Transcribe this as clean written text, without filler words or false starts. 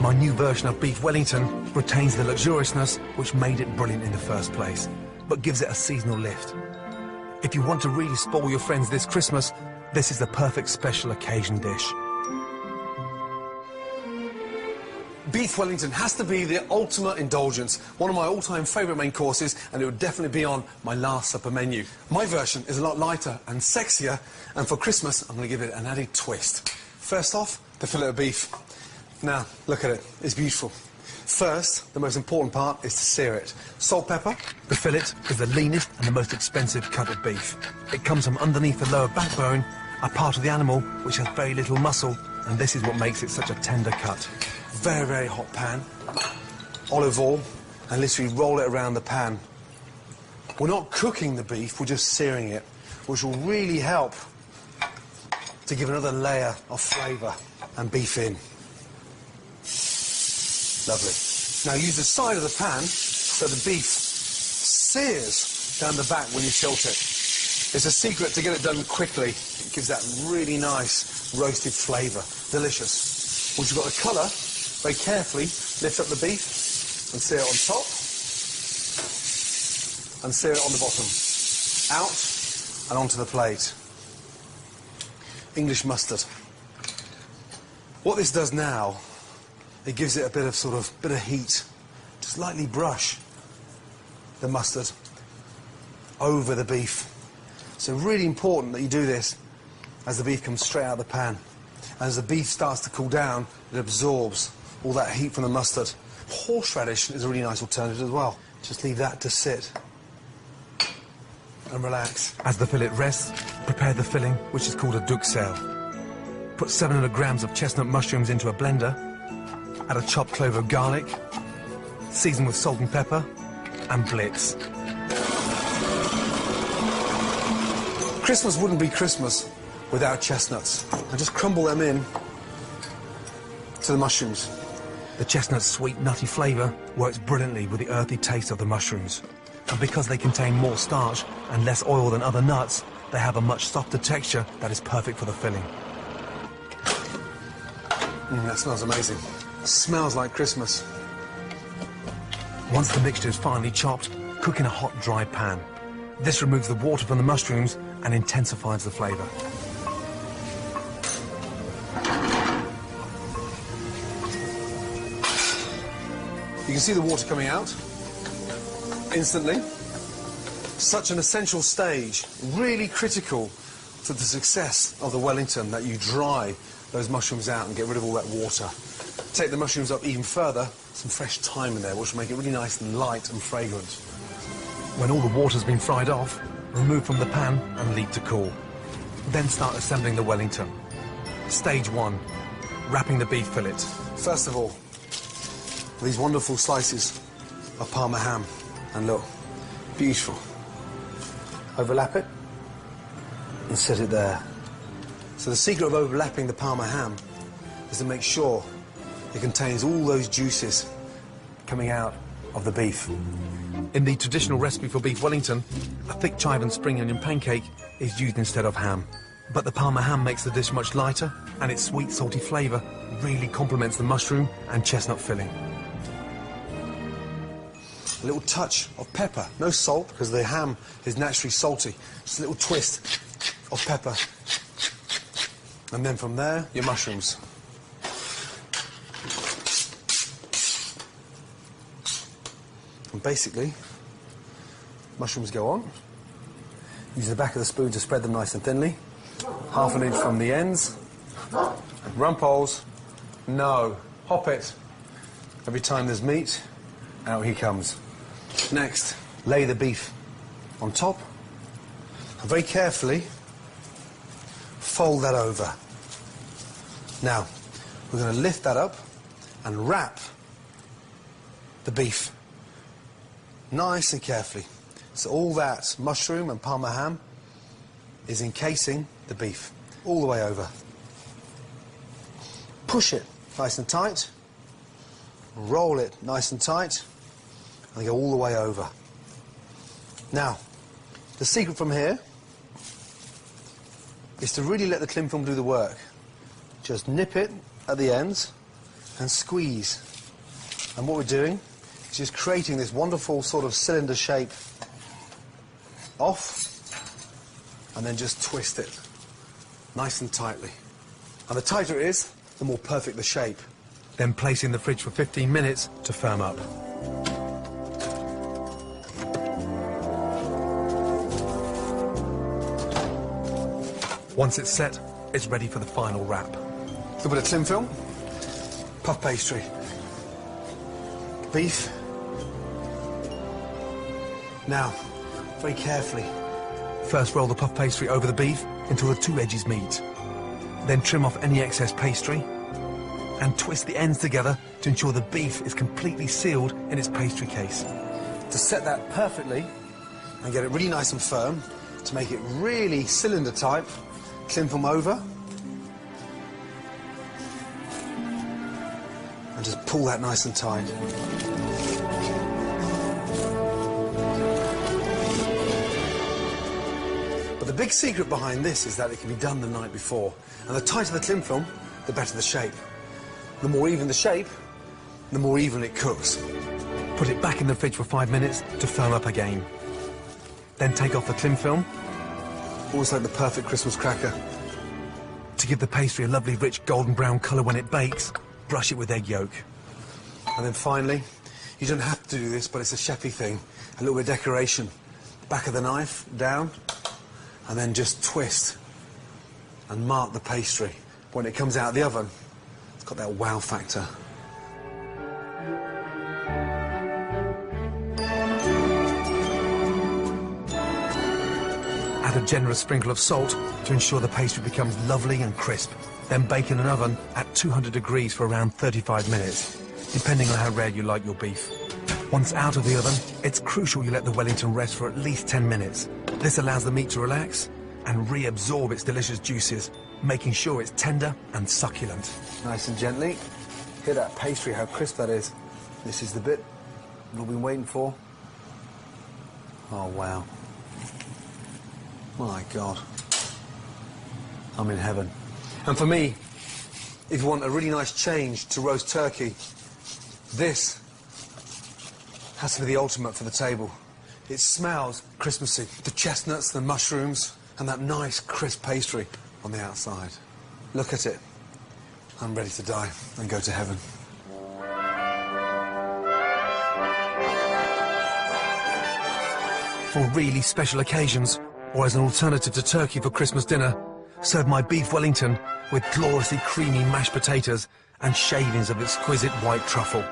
My new version of beef Wellington retains the luxuriousness which made it brilliant in the first place, but gives it a seasonal lift. If you want to really spoil your friends this Christmas, this is the perfect special occasion dish. Beef Wellington has to be the ultimate indulgence, one of my all-time favourite main courses, and it would definitely be on my last supper menu. My version is a lot lighter and sexier, and for Christmas I'm going to give it an added twist. First off, the fillet of beef. Now, look at it, it's beautiful. First, the most important part is to sear it. Salt, pepper. The fillet is the leanest and the most expensive cut of beef. It comes from underneath the lower backbone, a part of the animal which has very little muscle, and this is what makes it such a tender cut. Very, very hot pan, olive oil, and literally roll it around the pan. We're not cooking the beef, we're just searing it, which will really help to give another layer of flavour and beef in. Lovely. Now use the side of the pan so the beef sears down the back when you tilt it. It's a secret to get it done quickly. It gives that really nice roasted flavour. Delicious. Once you've got the colour, very carefully lift up the beef and sear it on top and sear it on the bottom. Out and onto the plate. English mustard. What this does now, it gives it a bit of heat. Just lightly brush the mustard over the beef. So really important that you do this as the beef comes straight out of the pan. As the beef starts to cool down, it absorbs all that heat from the mustard. Horseradish is a really nice alternative as well. Just leave that to sit and relax. As the fillet rests, prepare the filling, which is called a duxelle. Put 700 grams of chestnut mushrooms into a blender, add a chopped clove of garlic, season with salt and pepper, and blitz. Christmas wouldn't be Christmas without chestnuts. And just crumble them in to the mushrooms. The chestnut's sweet, nutty flavour works brilliantly with the earthy taste of the mushrooms. And because they contain more starch and less oil than other nuts, they have a much softer texture that is perfect for the filling. That smells amazing. It smells like Christmas. Once the mixture is finely chopped, cook in a hot, dry pan. This removes the water from the mushrooms and intensifies the flavour. You can see the water coming out instantly. Such an essential stage, really critical to the success of the Wellington, that you dry those mushrooms out and get rid of all that water. Take the mushrooms up even further, some fresh thyme in there, which will make it really nice and light and fragrant. When all the water's been fried off, remove from the pan and leave to cool. Then start assembling the Wellington. Stage 1, wrapping the beef fillet. First of all, these wonderful slices of Parma ham. And look, beautiful. Overlap it and set it there. So the secret of overlapping the Parma ham is to make sure it contains all those juices coming out of the beef. In the traditional recipe for beef Wellington, a thick chive and spring onion pancake is used instead of ham. But the Parma ham makes the dish much lighter, and its sweet, salty flavour really complements the mushroom and chestnut filling. A little touch of pepper, no salt because the ham is naturally salty. Just a little twist of pepper. And then from there, your mushrooms. And basically, mushrooms go on. Use the back of the spoon to spread them nice and thinly. Half an inch from the ends. Rumples. No. Hop it. Every time there's meat, out he comes. Next, lay the beef on top. And very carefully, fold that over. Now, we're going to lift that up and wrap the beef nice and carefully. So all that mushroom and Parma ham is encasing the beef all the way over. Push it nice and tight. Roll it nice and tight. And go all the way over. Now, the secret from here is to really let the cling film do the work. Just nip it at the ends and squeeze. And what we're doing is just creating this wonderful sort of cylinder shape off, and then just twist it nice and tightly. And the tighter it is, the more perfect the shape. Then place in the fridge for 15 minutes to firm up. Once it's set, it's ready for the final wrap. A little bit of cling film, puff pastry, beef. Now, very carefully. First roll the puff pastry over the beef until the two edges meet. Then trim off any excess pastry and twist the ends together to ensure the beef is completely sealed in its pastry case. To set that perfectly and get it really nice and firm, to make it really cylinder type, cling film over and just pull that nice and tight. But the big secret behind this is that it can be done the night before, and the tighter the cling film, the better the shape. The more even the shape, the more even it cooks. Put it back in the fridge for 5 minutes to firm up again. Then take off the cling film. Almost like the perfect Christmas cracker. To give the pastry a lovely rich golden brown colour when it bakes, brush it with egg yolk. And then finally, you don't have to do this, but it's a chefy thing, a little bit of decoration. Back of the knife, down, and then just twist and mark the pastry. When it comes out of the oven, it's got that wow factor. Add a generous sprinkle of salt to ensure the pastry becomes lovely and crisp. Then bake in an oven at 200 degrees for around 35 minutes, depending on how rare you like your beef. Once out of the oven, it's crucial you let the Wellington rest for at least 10 minutes. This allows the meat to relax and reabsorb its delicious juices, making sure it's tender and succulent. Nice and gently. Hear that pastry, how crisp that is. This is the bit we've been waiting for. Oh, wow. My God. I'm in heaven. And for me, if you want a really nice change to roast turkey, this has to be the ultimate for the table. It smells Christmassy. The chestnuts, the mushrooms, and that nice crisp pastry on the outside. Look at it. I'm ready to die and go to heaven. For really special occasions, or as an alternative to turkey for Christmas dinner, serve my beef Wellington with gloriously creamy mashed potatoes and shavings of exquisite white truffle.